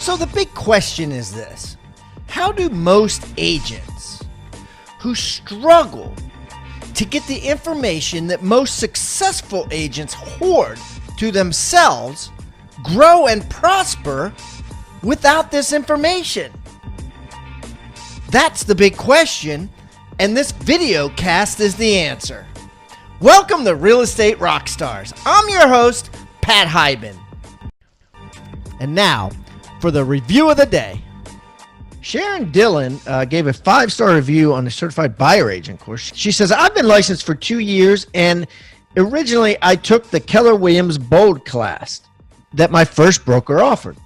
So the big question is this: how do most agents who struggle to get the information that most successful agents hoard to themselves grow and prosper without this information? That's the big question, and this video cast is the answer. Welcome to Real Estate Rockstars. I'm your host, Pat Hyben. And now, for the review of the day. Sharon Dillon gave a 5-star review on the Certified Buyer Agent course. She says, I've been licensed for 2 years, and originally I took the Keller Williams Bold class that my first broker offered.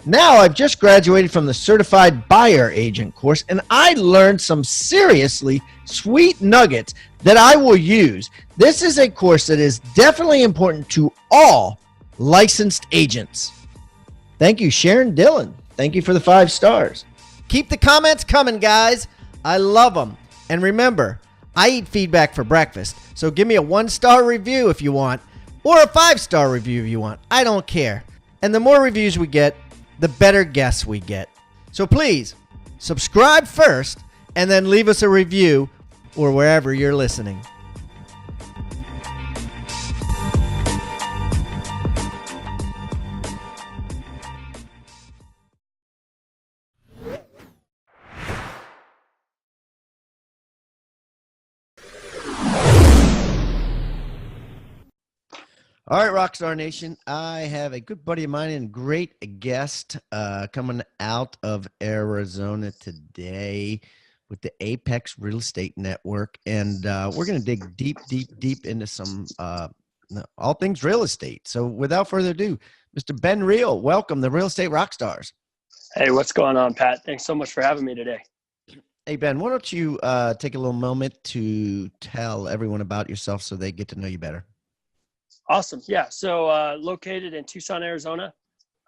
Now I've just graduated from the Certified Buyer Agent course, and I learned some seriously sweet nuggets that I will use. This is a course that is definitely important to all licensed agents. Thank you, Sharon Dillon. Thank you for the 5 stars. Keep the comments coming, guys. I love them. And remember, I eat feedback for breakfast, so give me a 1-star review if you want, or a 5-star review if you want. I don't care. And the more reviews we get, the better guests we get. So please, subscribe first, and then leave us a review or wherever you're listening. All right, Rockstar Nation, I have a good buddy of mine and great guest coming out of Arizona today with the Apex Real Estate Network. And we're going to dig deep into some all things real estate. So without further ado, Mr. Ben Riehle, welcome to Real Estate Rockstars. Hey, what's going on, Pat? Thanks so much for having me today. Hey, Ben, why don't you take a little moment to tell everyone about yourself so they get to know you better? Awesome. Yeah. So located in Tucson, Arizona.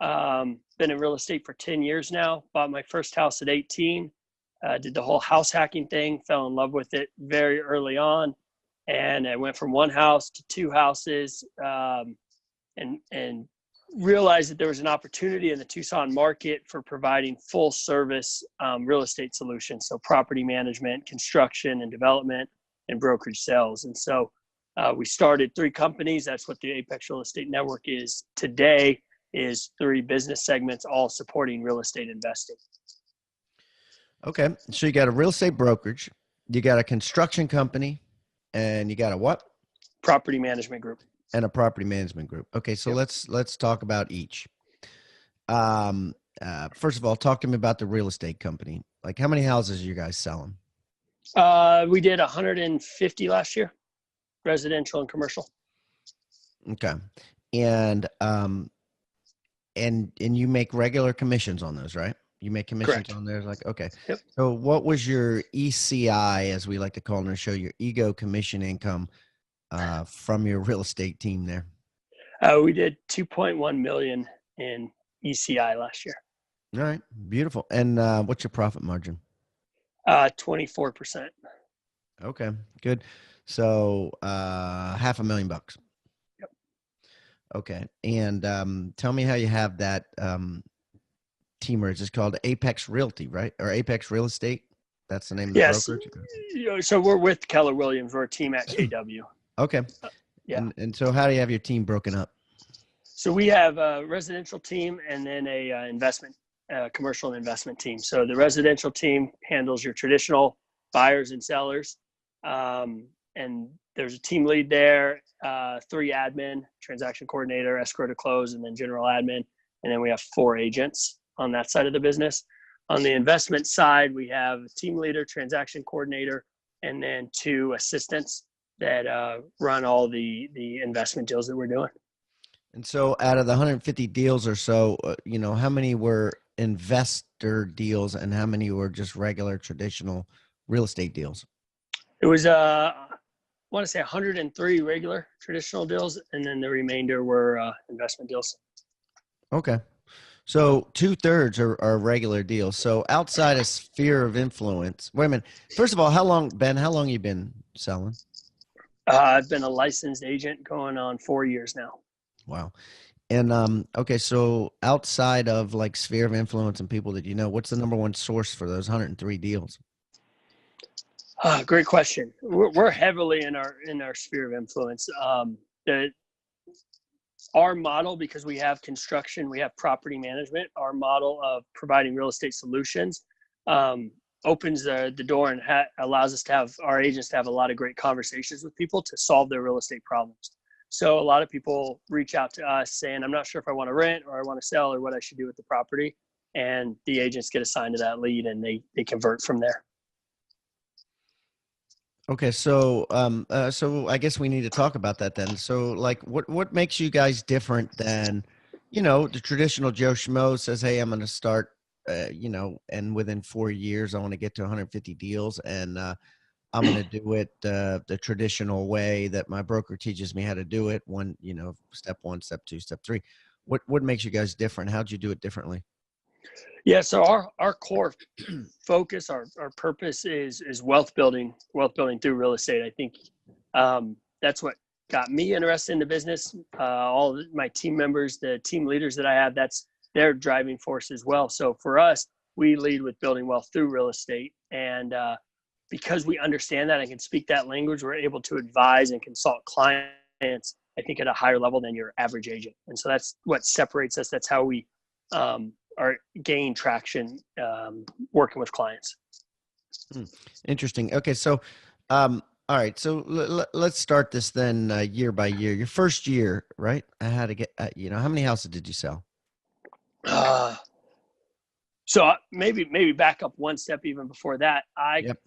Been in real estate for 10 years now. Bought my first house at 18. Did the whole house hacking thing. Fell in love with it very early on. And I went from 1 house to 2 houses and realized that there was an opportunity in the Tucson market for providing full service real estate solutions. So property management, construction and development, and brokerage sales. And so we started 3 companies. That's what the Apex Real Estate Network is today, is 3 business segments, all supporting real estate investing. Okay. So you got a real estate brokerage, you got a construction company, and you got a what? Property management group. And a property management group. Okay. So Yep. let's talk about each. First of all, talk to me about the real estate company. Like, how many houses are you guys selling? We did 150 last year. Residential and commercial. Okay. And you make regular commissions on those, right? You make commissions Correct. on those, like, okay. Yep. So what was your ECI, as we like to call it on the show, your ego commission income from your real estate team there? We did 2.1 million in ECI last year. All right. Beautiful. And what's your profit margin? 24%. Okay, good. So $500,000. Yep. Okay. And tell me how you have that team merge. It's called Apex Realty, right? Or Apex Real Estate. That's the name of the brokerage? So we're with Keller Williams. We're a team at KW. Okay. Yeah. And so how do you have your team broken up? So we have a residential team and then a commercial and investment team. So the residential team handles your traditional buyers and sellers. And there's a team lead there, 3 admin, transaction coordinator, escrow to close, and then general admin. And then we have 4 agents on that side of the business. On the investment side, we have a team leader, transaction coordinator, and then 2 assistants that run all the investment deals that we're doing. And so out of the 150 deals or so, how many were investor deals and how many were just regular traditional real estate deals? It was, I want to say 103 regular traditional deals, and then the remainder were investment deals. Okay. So 2/3 are regular deals. So outside of sphere of influence, wait a minute. First of all, how long you been selling? I've been a licensed agent going on 4 years now. Wow. And okay, so outside of like sphere of influence and people that you know, what's the number one source for those 103 deals? Great question. We're heavily in our sphere of influence. The Our model, because we have construction, we have property management, our model of providing real estate solutions opens the door and allows us to have our agents to have a lot of great conversations with people to solve their real estate problems. So a lot of people reach out to us saying, I'm not sure if I want to rent or I want to sell or what I should do with the property. And the agents get assigned to that lead and they convert from there. Okay, so I guess we need to talk about that then. So like what makes you guys different than, the traditional Joe Schmo says, "Hey, I'm going to start and within 4 years I want to get to 150 deals and I'm going to do it the traditional way that my broker teaches me how to do it. Step 1, step 2, step 3. What makes you guys different? How'd you do it differently?" Yeah, so our core focus, our purpose is wealth building through real estate. I think that's what got me interested in the business. All of my team members, the team leaders that I have, that's their driving force as well. So for us, we lead with building wealth through real estate, and because we understand that and can speak that language, we're able to advise and consult clients, I think, at a higher level than your average agent. And so that's what separates us. That's how we are gain traction working with clients. Interesting. Okay, so all right, so let's start this then year by year. Your first year, right? I had to get how many houses did you sell? So maybe back up one step even before that. Yep.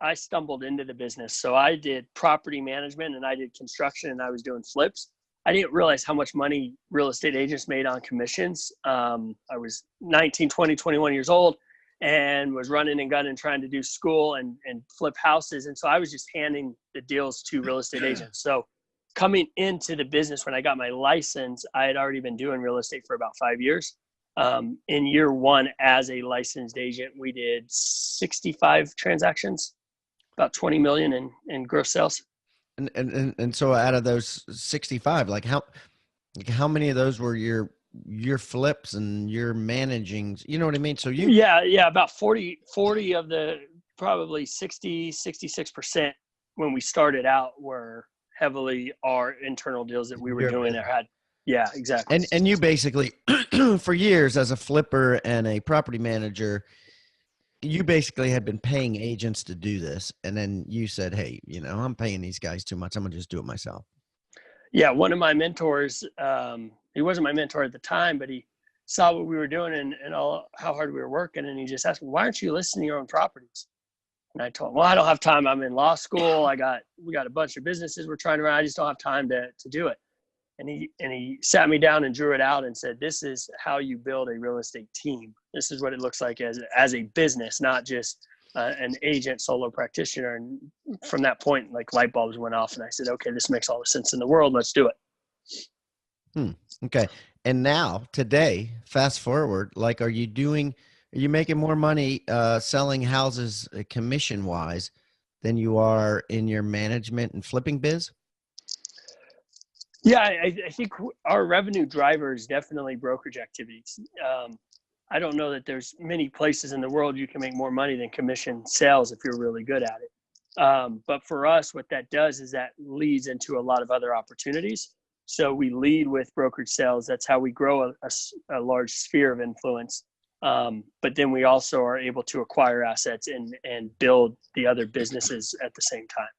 I stumbled into the business. So I did property management and I did construction and I was doing flips. I didn't realize how much money real estate agents made on commissions. I was 19, 20, 21 years old and was running and gunning trying to do school and flip houses. And so I was just handing the deals to real estate agents. So coming into the business, when I got my license, I had already been doing real estate for about 5 years. In year one as a licensed agent, we did 65 transactions, about 20 million in gross sales. And so out of those 65, like how many of those were your flips and your managing, you know what I mean? So yeah, about 40 of the probably 66% when we started out were heavily our internal deals that we were doing or had. Yeah, exactly. And you basically for years as a flipper and a property manager, you basically had been paying agents to do this. And then you said, "Hey, I'm paying these guys too much. I'm gonna just do it myself." Yeah. One of my mentors, he wasn't my mentor at the time, but he saw what we were doing and how hard we were working. And he just asked me, "Why aren't you listing your own properties?" And I told him, "Well, I don't have time. I'm in law school. We got a bunch of businesses we're trying to run. I just don't have time to do it." And he sat me down and drew it out and said, "This is how you build a real estate team. This is what it looks like as a business, not just an agent, solo practitioner." And from that point, like light bulbs went off, and I said, "Okay, this makes all the sense in the world. Let's do it." Okay. And now today, fast forward, like, are you making more money selling houses commission wise than you are in your management and flipping biz? Yeah, I think our revenue driver is definitely brokerage activities. I don't know that there's many places in the world you can make more money than commission sales if you're really good at it. But for us, what that does is that leads into a lot of other opportunities. So we lead with brokerage sales. That's how we grow a large sphere of influence. But then we also are able to acquire assets and build the other businesses at the same time.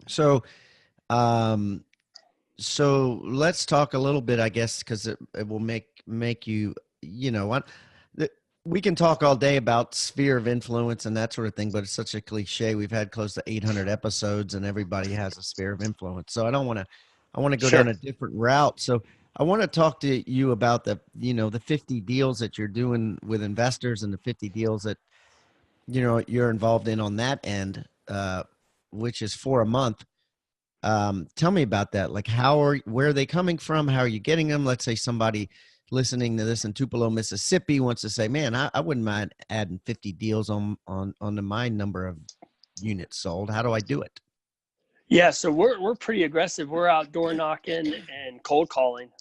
So, so let's talk a little bit, I guess, because it will make you, what we can talk all day about sphere of influence and that sort of thing, but it's such a cliche. We've had close to 800 episodes and everybody has a sphere of influence. So I want to go down a different route. So I want to talk to you about the 50 deals that you're doing with investors and the 50 deals that, you're involved in on that end, which is for a month. Tell me about that. Like where are they coming from? How are you getting them? Let's say somebody listening to this in Tupelo, Mississippi wants to say, "Man, I wouldn't mind adding 50 deals on my number of units sold. How do I do it?" Yeah, so we're pretty aggressive. We're out door knocking and cold calling.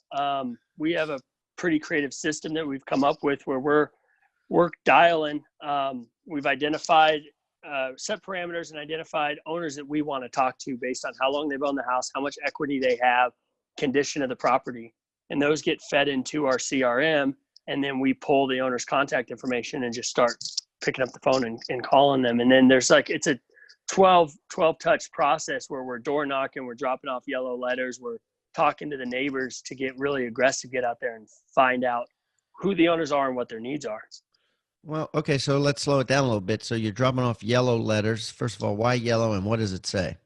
we have a pretty creative system that we've come up with where we're dialing. We've identified set parameters and identified owners that we want to talk to based on how long they've owned the house, how much equity they have, condition of the property, and those get fed into our CRM. And then we pull the owner's contact information and just start picking up the phone and calling them. And then there's it's a 12 touch process where we're door knocking, we're dropping off yellow letters, we're talking to the neighbors to get really aggressive, get out there and find out who the owners are and what their needs are. Well, okay, so let's slow it down a little bit. So you're dropping off yellow letters. First of all, why yellow, and what does it say?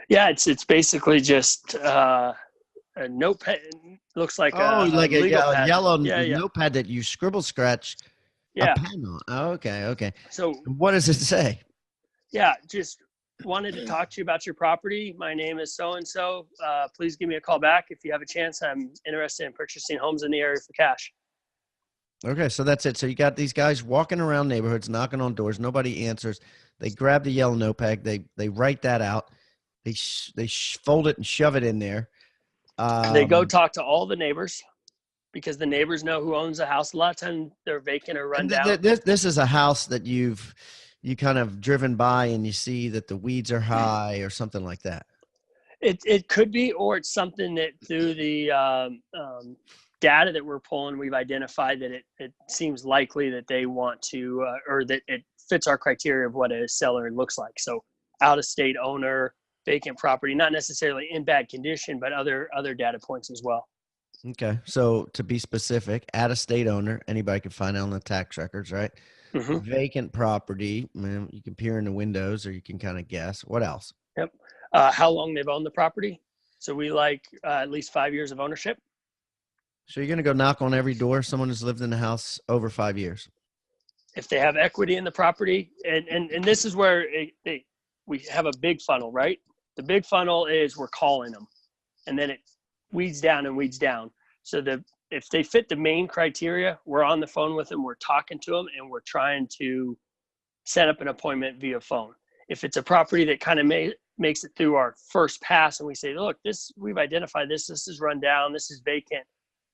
Yeah, it's basically just a notepad. Looks like like a yellow yeah. notepad that you scribble scratch a pen on. Oh, okay. So what does it say? Yeah, just wanted to talk to you about your property. My name is so-and-so. Please give me a call back if you have a chance. I'm interested in purchasing homes in the area for cash. Okay, so that's it. So you got these guys walking around neighborhoods, knocking on doors. Nobody answers. They grab the yellow notepad. They write that out. They fold it and shove it in there. They go talk to all the neighbors because the neighbors know who owns the house. A lot of times they're vacant or run down. This is a house that you kind of driven by and you see that the weeds are high or something like that. It could be, or it's something that through the data that we're pulling, we've identified that it seems likely that they want to, or that it fits our criteria of what a seller looks like. So out-of-state owner, vacant property, not necessarily in bad condition, but other data points as well. Okay. So to be specific, out-of-state owner, anybody can find out on the tax records, right? Mm-hmm. Vacant property, man, you can peer in the windows or you can kind of guess. What else? Yep. How long they've owned the property. So we like at least 5 years of ownership. So you're going to go knock on every door someone who's lived in the house over 5 years. If they have equity in the property, and this is where we have a big funnel, right? The big funnel is we're calling them, and then it weeds down and weeds down. So if they fit the main criteria, we're on the phone with them, we're talking to them, and we're trying to set up an appointment via phone. If it's a property that kind of makes it through our first pass and we say, look, we've identified this is run down, this is vacant,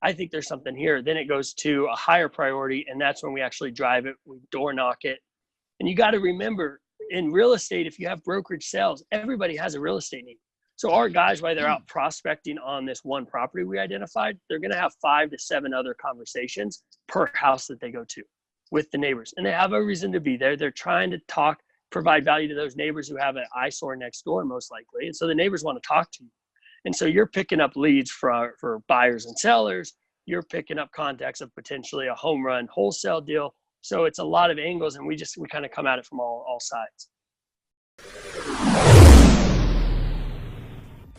I think there's something here. Then it goes to a higher priority, and that's when we actually drive it, we door knock it. And you got to remember, in real estate, if you have brokerage sales, everybody has a real estate need. So our guys, while they're out prospecting on this one property we identified, they're going to have 5 to 7 other conversations per house that they go to with the neighbors. And they have a reason to be there. They're trying to provide value to those neighbors who have an eyesore next door, most likely. And so the neighbors want to talk to you. And so you're picking up leads for buyers and sellers. You're picking up contacts of potentially a home run wholesale deal. So it's a lot of angles, and we kind of come at it from all sides.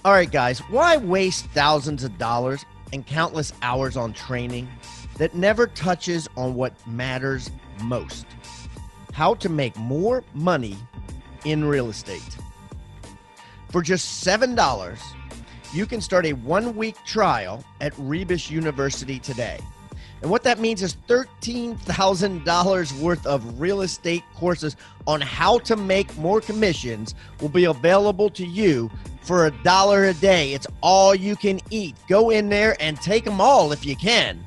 All right, guys, why waste thousands of dollars and countless hours on training that never touches on what matters most? How to make more money in real estate. For just $7, you can start a 1-week trial at Rebus University today. And what that means is $13,000 worth of real estate courses on how to make more commissions will be available to you for $1 a day. It's all you can eat. Go in there and take them all if you can.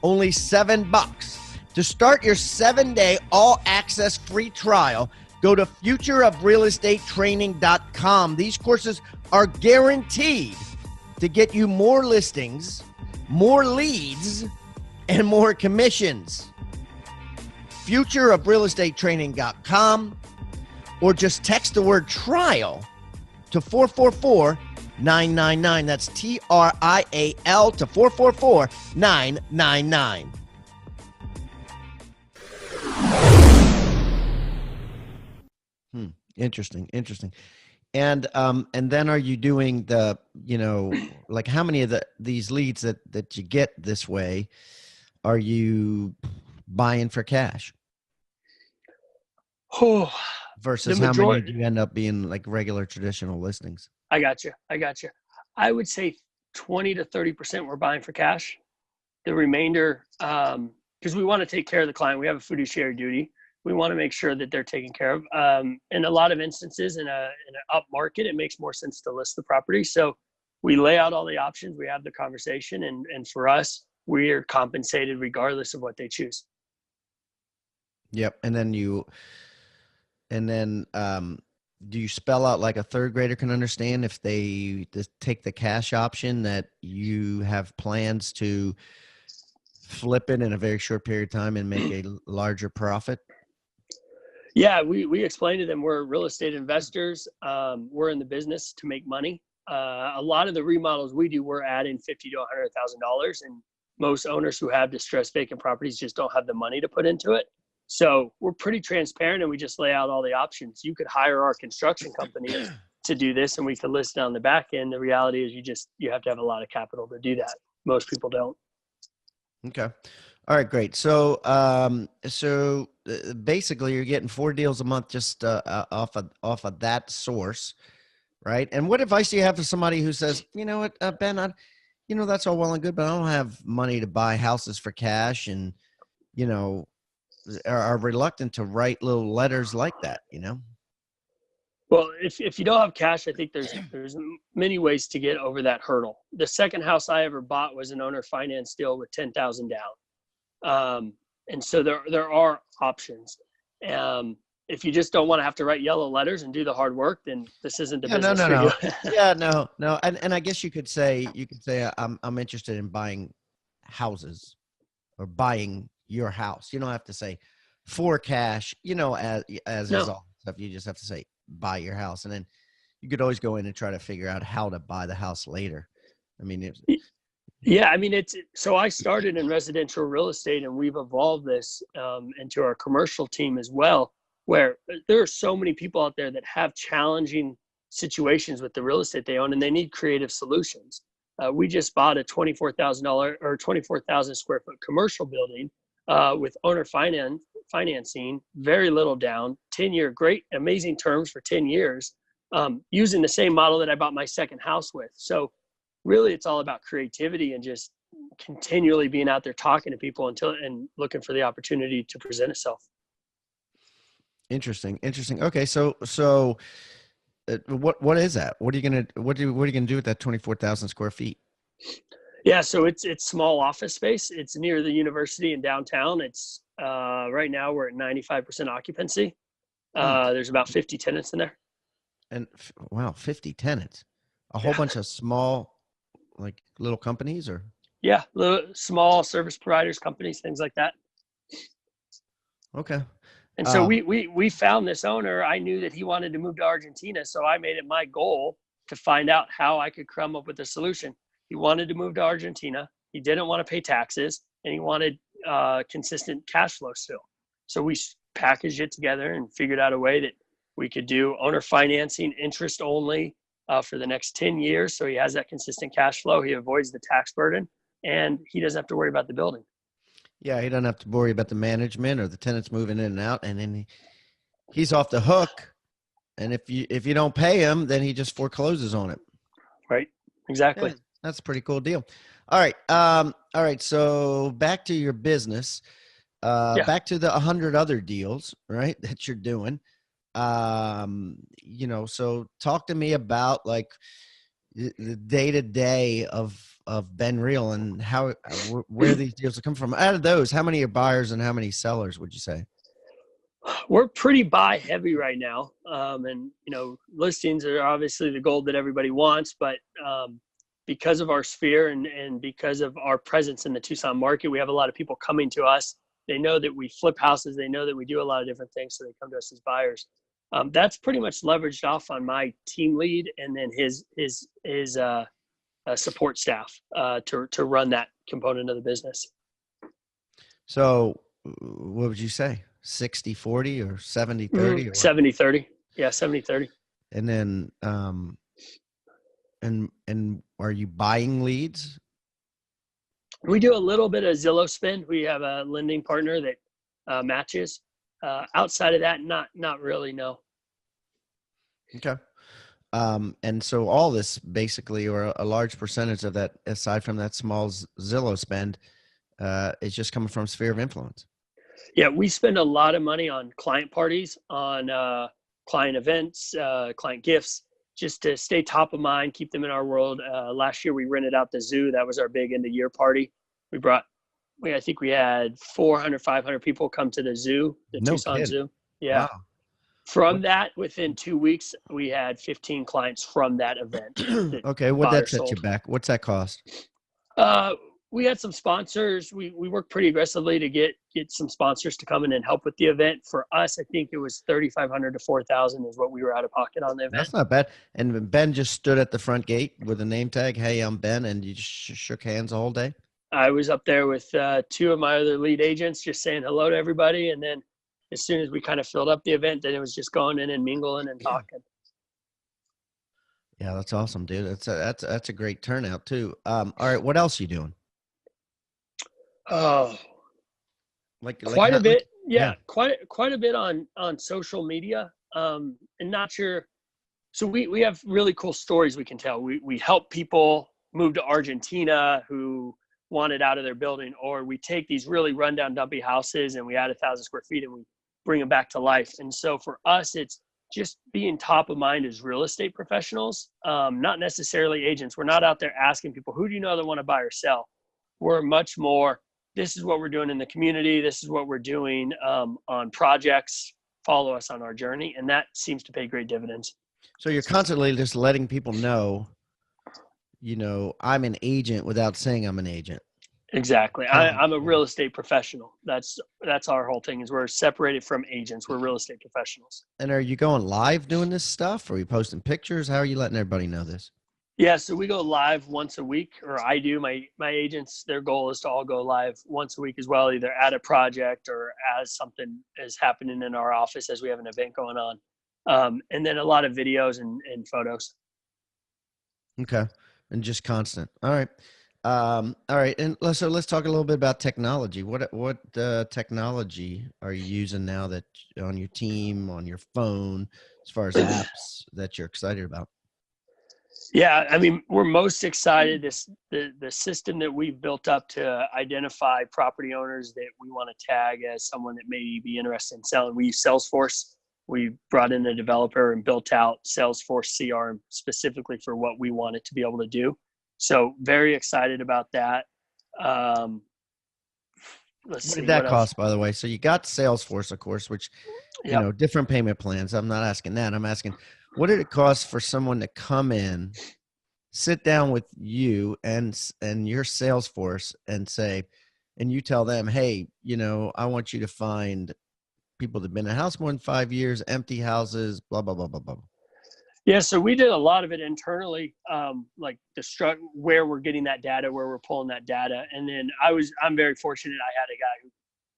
Only $7. To start your 7-day all-access free trial, go to futureofrealestatetraining.com. These courses are guaranteed to get you more listings, more leads, and more commissions. Futureofrealestatetraining.com, or just text the word trial to 444-999. That's TRIAL to 444-999. Interesting. And then are you doing the, like how many of these leads that you get this way are you buying for cash? Versus how many do you end up being like regular traditional listings? I got you. I would say 20 to 30% we're buying for cash. The remainder, because we want to take care of the client. We have a fiduciary duty. We want to make sure that they're taken care of. In a lot of instances, in an up market, it makes more sense to list the property. So we lay out all the options, we have the conversation, and for us, we're compensated regardless of what they choose. Yep. And then do you spell out like a third grader can understand if they just take the cash option that you have plans to flip it in a very short period of time and make a larger profit? Yeah, we explain to them we're real estate investors. We're in the business to make money. A lot of the remodels we do, we're adding $50,000 to $100,000, and most owners who have distressed vacant properties just don't have the money to put into it. So we're pretty transparent, and we just lay out all the options. You could hire our construction company to do this, and we could list it on the back end. The reality is you have to have a lot of capital to do that. Most people don't. Okay. All right, great. So, basically you're getting 4 deals a month just off of that source, right? And what advice do you have for somebody who says, you know what, Ben, that's all well and good, but I don't have money to buy houses for cash, and are reluctant to write little letters like that, Well, if you don't have cash, I think there's many ways to get over that hurdle. The second house I ever bought was an owner finance deal with $10,000 down. And so there are options. If you just don't want to have to write yellow letters and do the hard work, then this isn't the business for you. Yeah, no. And I guess you could say I'm interested in buying houses or buying your house. You don't have to say for cash, as No. is all stuff. You just have to say buy your house, and then you could always go in and try to figure out how to buy the house later. I mean, so I started in residential real estate, and we've evolved this into our commercial team as well, where there are so many people out there that have challenging situations with the real estate they own, and they need creative solutions. We just bought a $24,000 or 24,000 square foot commercial building with owner financing, very little down, 10-year, great, amazing terms for 10 years, using the same model that I bought my second house with. So really it's all about creativity and just continually being out there talking to people and looking for the opportunity to present itself. Interesting. Okay. So what is that? What are you going to do with that 24,000 square feet? Yeah, so it's small office space. It's near the university in downtown. It's right now we're at 95% occupancy. There's about 50 tenants in there. And wow, 50 tenants. A whole bunch of small, like little companies, or? Yeah, little small service providers, companies, things like that. Okay. And so we found this owner. I knew that he wanted to move to Argentina, so I made it my goal to find out how I could come up with a solution. He wanted to move to Argentina. He didn't want to pay taxes, and he wanted consistent cash flow still. So we packaged it together and figured out a way that we could do owner financing, interest only, for the next 10 years. So he has that consistent cash flow. He avoids the tax burden, and he doesn't have to worry about the building. Yeah, he doesn't have to worry about the management or the tenants moving in and out, and then he's off the hook. And if you don't pay him, then he just forecloses on it. Right. Exactly. Yeah, that's a pretty cool deal. All right. So back to your business. Back to the 100 other deals, right, that you're doing. So talk to me about like the day-to-day of Ben Riehle and where these deals come from. Out of those, how many are buyers and how many sellers would you say? We're pretty buy heavy right now. And listings are obviously the goal that everybody wants, but because of our sphere and because of our presence in the Tucson market, we have a lot of people coming to us. They know that we flip houses. They know that we do a lot of different things. So they come to us as buyers. That's pretty much leveraged off on my team lead and then his support staff to run that component of the business. So what would you say? 60-40 or 70-30? 70-30. Yeah, 70-30. And then and are you buying leads? We do a little bit of Zillow spend. We have a lending partner that matches. Outside of that, not really, no. Okay. And so all this basically, or a large percentage of that, aside from that small Zillow spend, is just coming from sphere of influence. Yeah, we spend a lot of money on client parties, on client events, client gifts. just to stay top of mind, keep them in our world. Last year we rented out the zoo. That was our big end of year party. I think we had 400, 500 people come to the zoo, the No Tucson kidding. Zoo. Yeah. Wow. From that, within 2 weeks, we had 15 clients from that event that Okay, what'd bought or that set you sold. back? What's that cost? We had some sponsors. We worked pretty aggressively to get some sponsors to come in and help with the event. For us, I think it was 3,500 to 4,000 is what we were out of pocket on the event. That's not bad. And Ben just stood at the front gate with a name tag. Hey, I'm Ben, and you just shook hands the whole day. I was up there with 2 of my other lead agents, just saying hello to everybody, and then as soon as we kind of filled up the event, then it was just going in and mingling and talking. Yeah, that's awesome, dude. That's a great turnout too. All right, what else are you doing? Oh, Like a bit. yeah. Quite a bit on social media. And not sure. So we have really cool stories we can tell. We help people move to Argentina who wanted out of their building, or we take these really rundown, dumpy houses and we add 1,000 square feet and we bring them back to life. And so for us, it's just being top of mind as real estate professionals, not necessarily agents. We're not out there asking people, who do you know that want to buy or sell? We're much more, this is what we're doing in the community. This is what we're doing on projects. Follow us on our journey. And that seems to pay great dividends. So you're constantly just letting people know, I'm an agent without saying I'm an agent. Exactly. I'm a real estate professional. That's our whole thing, is we're separated from agents. We're real estate professionals. And are you going live doing this stuff? Or are you posting pictures? How are you letting everybody know this? Yeah, so we go live once a week, or I do. My agents, their goal is to all go live once a week as well, either at a project or as something is happening in our office as we have an event going on. And then a lot of videos and photos. Okay. And just constant. All right. All right. And so let's talk a little bit about technology. What technology are you using now that on your team, on your phone, as far as apps that you're excited about? Yeah, I mean, we're most excited the system that we've built up to identify property owners that we want to tag as someone that may be interested in selling. We use Salesforce. We brought in a developer and built out Salesforce CRM specifically for what we wanted to be able to do. So very excited about that. What did that cost, by the way? So you got Salesforce, of course, which, different payment plans. I'm not asking that. I'm asking, what did it cost for someone to come in, sit down with you and your Salesforce and say, and you tell them, hey, I want you to find people that have been in a house more than 5 years, empty houses, blah, blah, blah, blah, blah. Yeah, so we did a lot of it internally, like where we're getting that data, where we're pulling that data. And then I'm very fortunate. I had a guy who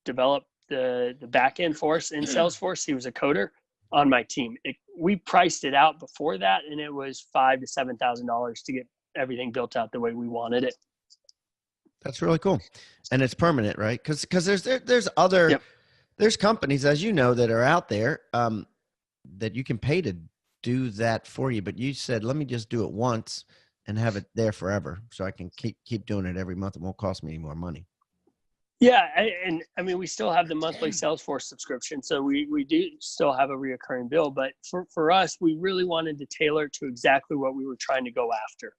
developed the back end for us in Salesforce. He was a coder on my team. We priced it out before that, and it was $5,000 to $7,000 to get everything built out the way we wanted it. That's really cool, and it's permanent, right? Because there's other there's companies, as you know, that are out there that you can pay to do that for you. But you said, let me just do it once and have it there forever, so I can keep doing it every month. It won't cost me any more money. Yeah, and I mean, we still have the monthly Salesforce subscription, so we do still have a reoccurring bill. But for us, we really wanted to tailor it to exactly what we were trying to go after.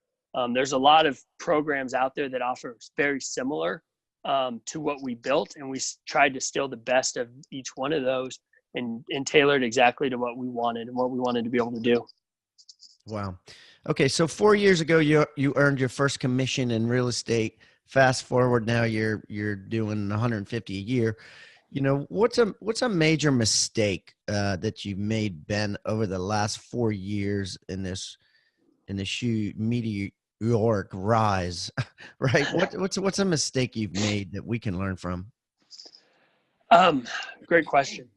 There's a lot of programs out there that offer very similar to what we built, and we tried to steal the best of each one of those and tailored exactly to what we wanted and what we wanted to be able to do. Wow. Okay, so 4 years ago, you earned your first commission in real estate. Fast forward now, you're doing 150 a year. What's a major mistake that you've made, Ben, over the last 4 years in this meteoric rise, right? What's a mistake you've made that we can learn from? Great question.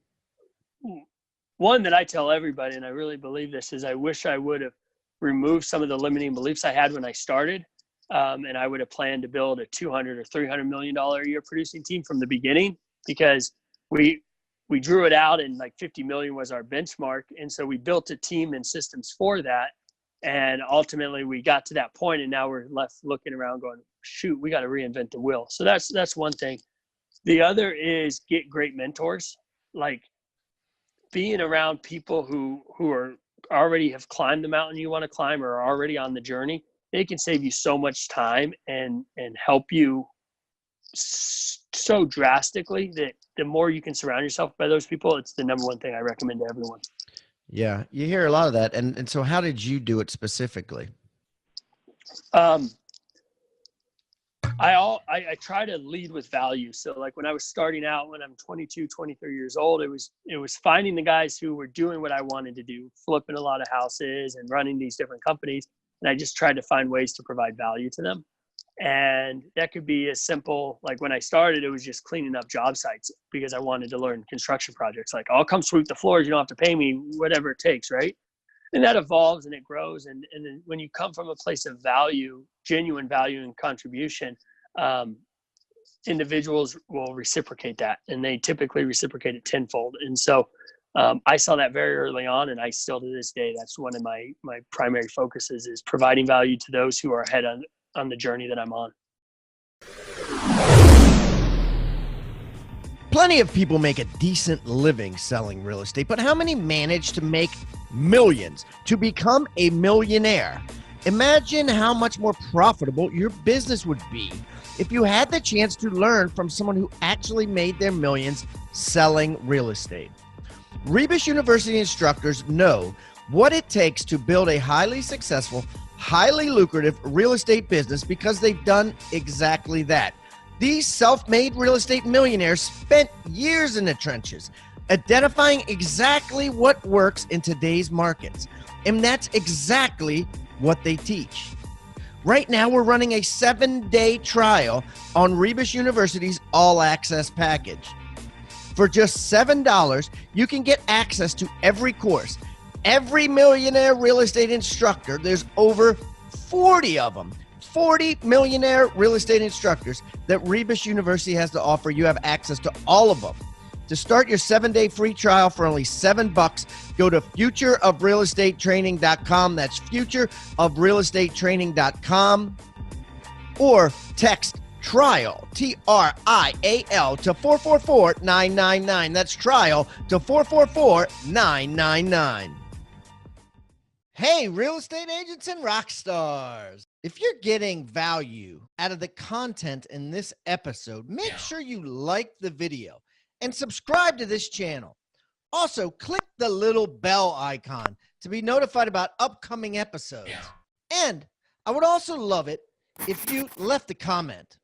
One that I tell everybody, and I really believe this, is I wish I would have removed some of the limiting beliefs I had when I started. And I would have planned to build a $200 or $300 million a year producing team from the beginning, because we drew it out and like 50 million was our benchmark. And so we built a team and systems for that. And ultimately we got to that point, and now we're left looking around going, shoot, we got to reinvent the wheel. So that's one thing. The other is get great mentors, like being around people who are already have climbed the mountain you want to climb or are already on the journey, they can save you so much time and help you so drastically that the more you can surround yourself by those people, it's the number one thing I recommend to everyone. Yeah, you hear a lot of that. And so how did you do it specifically? I try to lead with value. So like when I was starting out, when I'm 22, 23 years old, it was finding the guys who were doing what I wanted to do, flipping a lot of houses and running these different companies. And I just tried to find ways to provide value to them. And that could be as simple, like when I started, it was just cleaning up job sites because I wanted to learn construction projects. Like, I'll come sweep the floors. You don't have to pay me, whatever it takes, right? And that evolves and it grows. And then when you come from a place of value, genuine value and contribution, individuals will reciprocate that, and they typically reciprocate it tenfold. And so I saw that very early on, and I still to this day, that's one of my primary focuses is providing value to those who are ahead on the journey that I'm on. Plenty of people make a decent living selling real estate, but how many manage to make millions to become a millionaire? Imagine how much more profitable your business would be if you had the chance to learn from someone who actually made their millions selling real estate. Rebus University instructors know what it takes to build a highly successful, highly lucrative real estate business because they've done exactly that. These self-made real estate millionaires spent years in the trenches, identifying exactly what works in today's markets. And that's exactly what they teach. Right now, we're running a 7-day trial on Rebus University's All Access package. For just $7, you can get access to every course. Every millionaire real estate instructor, there's over 40 of them. 40 millionaire real estate instructors that Rebus University has to offer. You have access to all of them. To start your 7-day free trial for only $7, go to futureofrealestatetraining.com. That's futureofrealestatetraining.com, or text trial, TRIAL, to 444-999. That's trial to 444-999. Hey, real estate agents and rock stars. If you're getting value out of the content in this episode, make sure you like the video and subscribe to this channel. Also, click the little bell icon to be notified about upcoming episodes. And I would also love it if you left a comment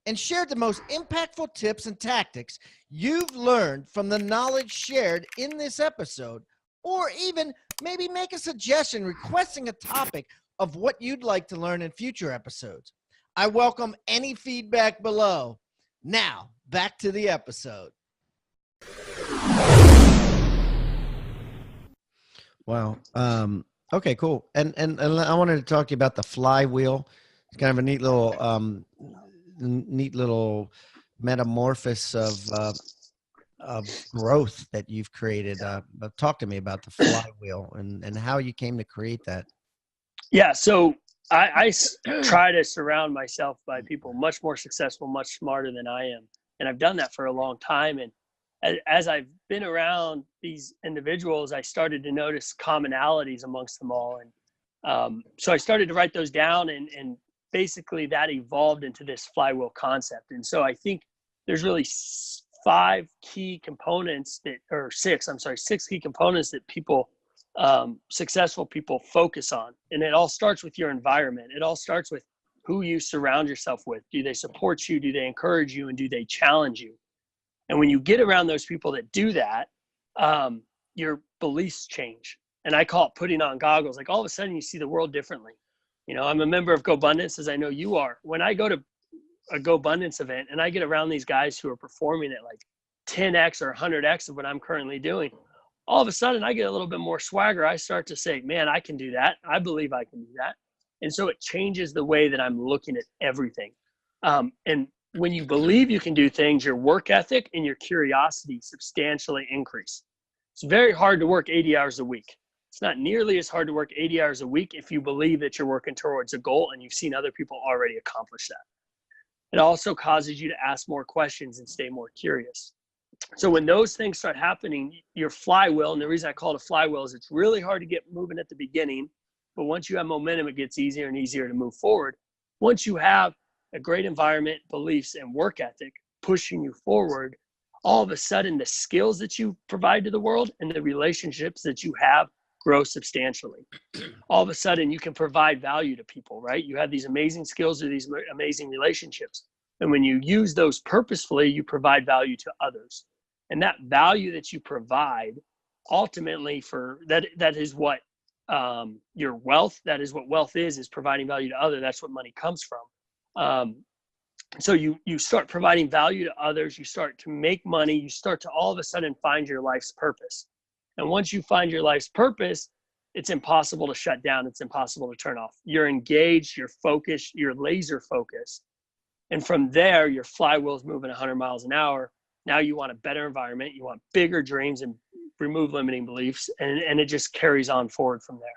and shared the most impactful tips and tactics you've learned from the knowledge shared in this episode, or even maybe make a suggestion requesting a topic of what you'd like to learn in future episodes. I welcome any feedback below. Now, back to the episode. Wow. Okay, cool. And I wanted to talk to you about the flywheel. It's kind of a neat little metamorphosis of growth that you've created. But talk to me about the flywheel and how you came to create that. Yeah. So I try to surround myself by people much more successful, much smarter than I am. And I've done that for a long time. And as I've been around these individuals, I started to notice commonalities amongst them all. And so I started to write those down, and basically that evolved into this flywheel concept. And so I think there's really six key components that people, successful people focus on. And it all starts with your environment. It all starts with who you surround yourself with. Do they support you? Do they encourage you? And do they challenge you? And when you get around those people that do that, your beliefs change. And I call it putting on goggles. Like all of a sudden you see the world differently. You know, I'm a member of GoBundance, as I know you are. When I go to a GoBundance event and I get around these guys who are performing at like 10x or 100x of what I'm currently doing, all of a sudden I get a little bit more swagger. I start to say, man, I can do that. I believe I can do that. And so it changes the way that I'm looking at everything. And when you believe you can do things, your work ethic and your curiosity substantially increase. It's very hard to work 80 hours a week. It's not nearly as hard to work 80 hours a week if you believe that you're working towards a goal and you've seen other people already accomplish that. It also causes you to ask more questions and stay more curious. So when those things start happening, your flywheel, and the reason I call it a flywheel is it's really hard to get moving at the beginning, but once you have momentum, it gets easier and easier to move forward. Once you have a great environment, beliefs, and work ethic pushing you forward, all of a sudden the skills that you provide to the world and the relationships that you have grow substantially. All of a sudden you can provide value to people, right? You have these amazing skills or these amazing relationships. And when you use those purposefully, you provide value to others. And that value that you provide ultimately for that is what your wealth, that is what wealth is providing value to others. That's what money comes from. So you start providing value to others, you start to make money, you start to all of a sudden find your life's purpose. And once you find your life's purpose, it's impossible to shut down. It's impossible to turn off. You're engaged, you're focused, you're laser focused. And from there, your flywheel is moving 100 miles an hour. Now you want a better environment, you want bigger dreams and remove limiting beliefs. And it just carries on forward from there.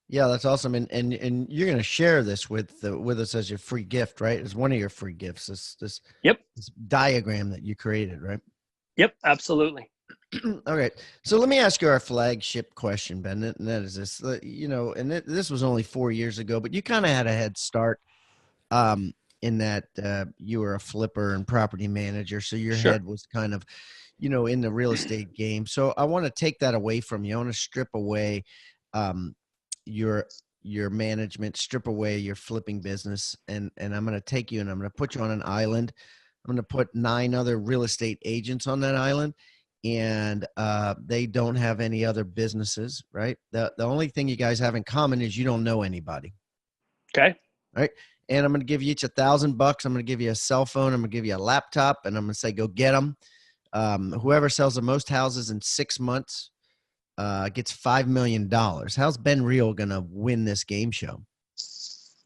Yeah, that's awesome. And you're going to share this with us as your free gift, right? As one of your free gifts, this diagram that you created, right? Yep, absolutely. Okay. So let me ask you our flagship question, Ben, and that is this, this was only 4 years ago, but you kind of had a head start in that you were a flipper and property manager. So your head was kind of, in the real estate game. So I want to take that away from you. I want to strip away your management, strip away your flipping business. And I'm going to take you and I'm going to put you on an island. I'm going to put 9 other real estate agents on that island. And they don't have any other businesses, right? The only thing you guys have in common is you don't know anybody. Okay. Right. And I'm going to give you each $1,000. I'm going to give you a cell phone. I'm going to give you a laptop, and I'm going to say, go get them. Whoever sells the most houses in 6 months gets $5 million. How's Ben Riehle going to win this game show? It's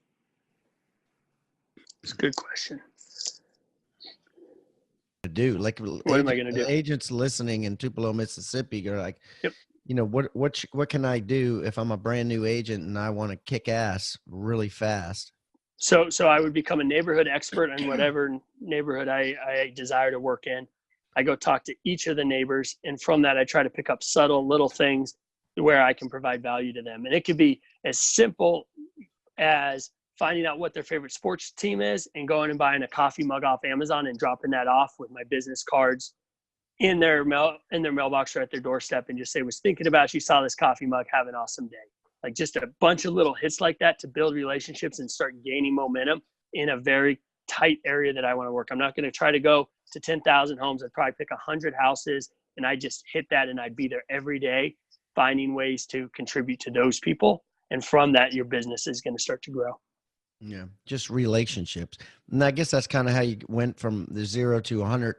a good question. Do like what am I going to do? Agents listening in Tupelo, Mississippi are like, yep. What can I do if I'm a brand new agent and I want to kick ass really fast? So I would become a neighborhood expert in whatever neighborhood I desire to work in. I go talk to each of the neighbors, and from that I try to pick up subtle little things where I can provide value to them. And it could be as simple as finding out what their favorite sports team is and going and buying a coffee mug off Amazon and dropping that off with my business cards in their mailbox or at their doorstep, and just say, was thinking about you, saw this coffee mug, have an awesome day. Like just a bunch of little hits like that to build relationships and start gaining momentum in a very tight area that I want to work. I'm not going to try to go to 10,000 homes. I'd probably pick 100 houses and I just hit that, and I'd be there every day finding ways to contribute to those people. And from that, your business is going to start to grow. Yeah, just relationships. And I guess that's kind of how you went from the 0 to 100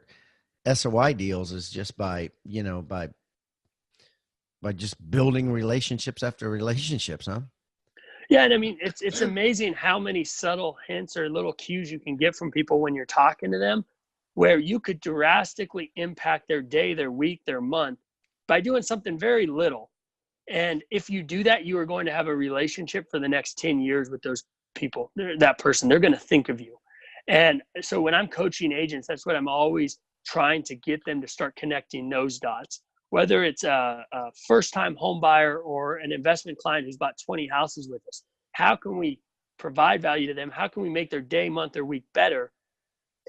SOI deals, is just by just building relationships after relationships, huh? Yeah, and I mean, it's amazing how many subtle hints or little cues you can get from people when you're talking to them, where you could drastically impact their day, their week, their month by doing something very little. And if you do that, you are going to have a relationship for the next 10 years with those people, that person. They're going to think of you. And so when I'm coaching agents, that's what I'm always trying to get them to start connecting those dots. Whether it's a first-time home buyer or an investment client who's bought 20 houses with us, how can we provide value to them? How can we make their day, month, or week better?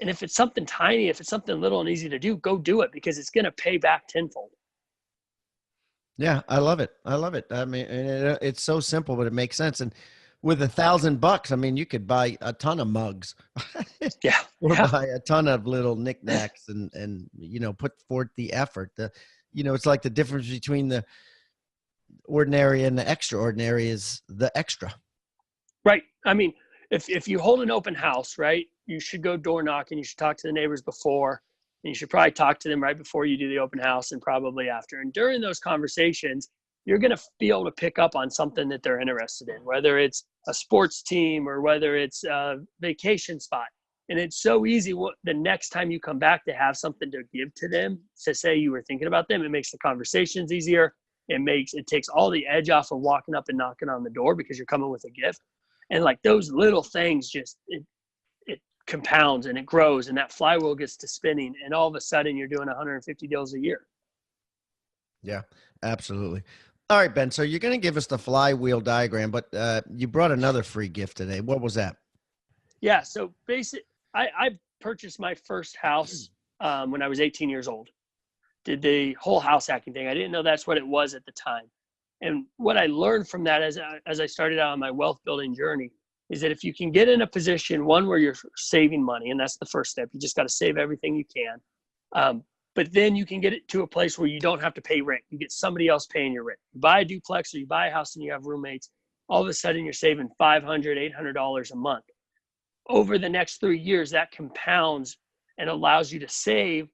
And if it's something tiny, if it's something little and easy to do, go do it, because it's going to pay back tenfold. Yeah, I love it. I mean, it's so simple, but it makes sense. And with $1,000, I mean, you could buy a ton of mugs. Yeah. Or buy a ton of little knickknacks and put forth the effort. It's like the difference between the ordinary and the extraordinary is the extra. Right. I mean, if you hold an open house, right, you should go door knocking. You should talk to the neighbors before, and you should probably talk to them right before you do the open house and probably after. And during those conversations, you're going to be able to pick up on something that they're interested in, whether it's a sports team or whether it's a vacation spot. And it's so easy the next time you come back to have something to give to them, to say you were thinking about them. It makes the conversations easier. It takes all the edge off of walking up and knocking on the door because you're coming with a gift. And like those little things, just it compounds and it grows and that flywheel gets to spinning, and all of a sudden you're doing 150 deals a year. Yeah, absolutely. All right, Ben. So you're going to give us the flywheel diagram, but you brought another free gift today. What was that? Yeah. So I purchased my first house when I was 18 years old. Did the whole house hacking thing. I didn't know that's what it was at the time. And what I learned from that as I started out on my wealth building journey is that if you can get in a position, one, where you're saving money, and that's the first step, you just got to save everything you can. But then you can get it to a place where you don't have to pay rent. You get somebody else paying your rent. You buy a duplex or you buy a house and you have roommates. All of a sudden you're saving $500, $800 a month. Over the next 3 years, that compounds and allows you to save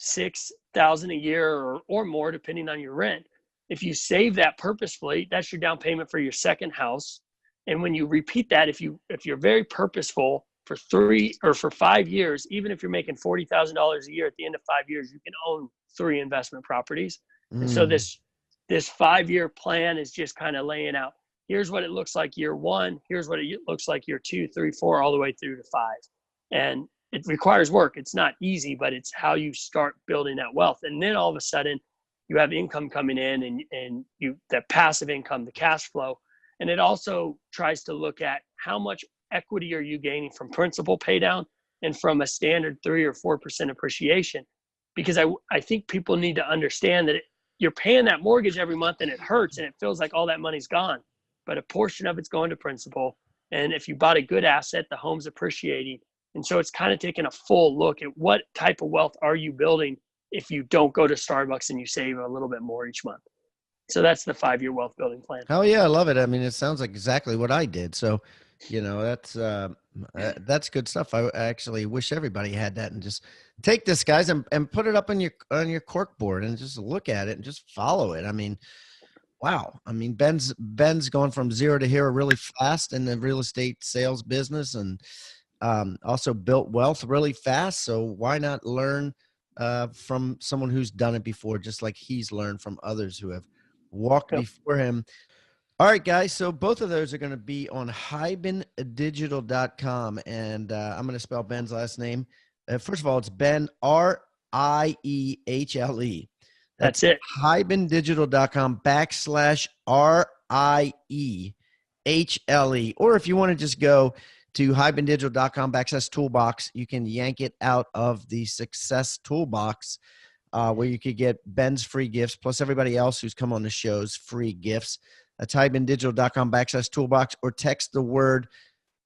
$6,000 a year or more, depending on your rent. If you save that purposefully, that's your down payment for your second house. And when you repeat that, if you're very purposeful for 3 or for 5 years, even if you're making $40,000 a year, at the end of 5 years, you can own 3 investment properties. And so this 5-year plan is just kind of laying out, here's what it looks like year 1, here's what it looks like year 2, 3, 4, all the way through to 5. And it requires work. It's not easy, but it's how you start building that wealth. And then all of a sudden you have income coming in and that passive income, the cash flow. And it also tries to look at how much equity are you gaining from principal pay down and from a standard 3 or 4% appreciation. Because I think people need to understand that you're paying that mortgage every month and it hurts and it feels like all that money's gone, but a portion of it's going to principal. And if you bought a good asset, the home's appreciating. And so it's kind of taking a full look at what type of wealth are you building if you don't go to Starbucks and you save a little bit more each month. So that's the 5-year wealth building plan. Oh yeah, I love it. I mean, it sounds like exactly what I did. So, that's good stuff. I actually wish everybody had that, and just take this, guys, and put it up on your cork board and just look at it and just follow it. I mean, wow. I mean, Ben's gone from 0 to hero really fast in the real estate sales business, and also built wealth really fast. So why not learn from someone who's done it before, just like he's learned from others who have walked before him. All right, guys. So both of those are going to be on HibenDigital.com. And I'm going to spell Ben's last name. First of all, it's Ben, Riehle. That's it. HibenDigital.com/RIEHLE. Or if you want to just go to HibenDigital.com/toolbox, you can yank it out of the success toolbox, where you could get Ben's free gifts, plus everybody else who's come on the show's free gifts. That's HibenDigital.com/toolbox, or text the word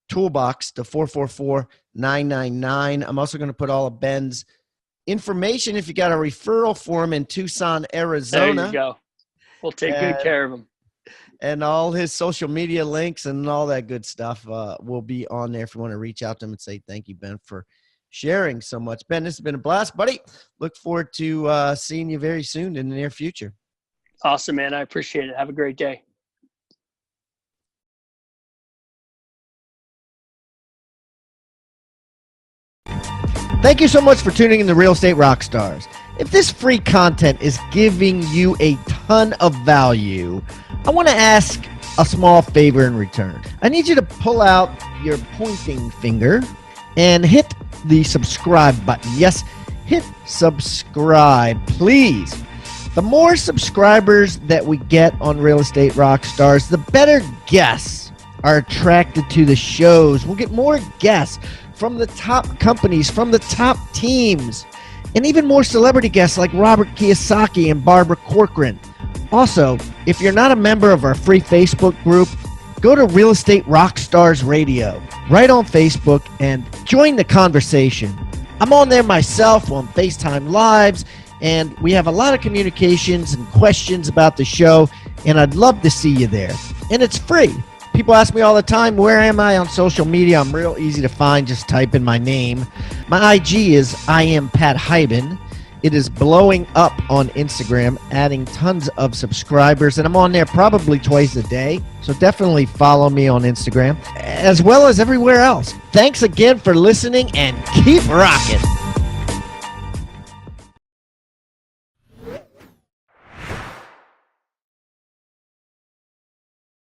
toolbox to 444-999. I'm also going to put all of Ben's information if you got a referral form in Tucson, Arizona. There you go. We'll take good care of him. And all his social media links and all that good stuff will be on there if you want to reach out to him and say thank you, Ben, for sharing so much. Ben, this has been a blast, buddy. Look forward to seeing you very soon in the near future. Awesome, man. I appreciate it. Have a great day. Thank you so much for tuning in to Real Estate Rockstars. If this free content is giving you a ton of value, I want to ask a small favor in return. I need you to pull out your pointing finger and hit the subscribe button. Yes, hit subscribe, please. The more subscribers that we get on Real Estate Rockstars, the better guests are attracted to the shows. We'll get more guests from the top companies, from the top teams, and even more celebrity guests like Robert Kiyosaki and Barbara Corcoran. Also, if you're not a member of our free Facebook group, go to Real Estate Rockstars Radio right on Facebook and join the conversation. I'm on there myself on FaceTime Lives, and we have a lot of communications and questions about the show, and I'd love to see you there. And it's free. People ask me all the time, where am I on social media? I'm real easy to find. Just type in my name. My IG is I am Pat Hiben. It is blowing up on Instagram, adding tons of subscribers, and I'm on there probably twice a day. So definitely follow me on Instagram, as well as everywhere else. Thanks again for listening, and keep rocking.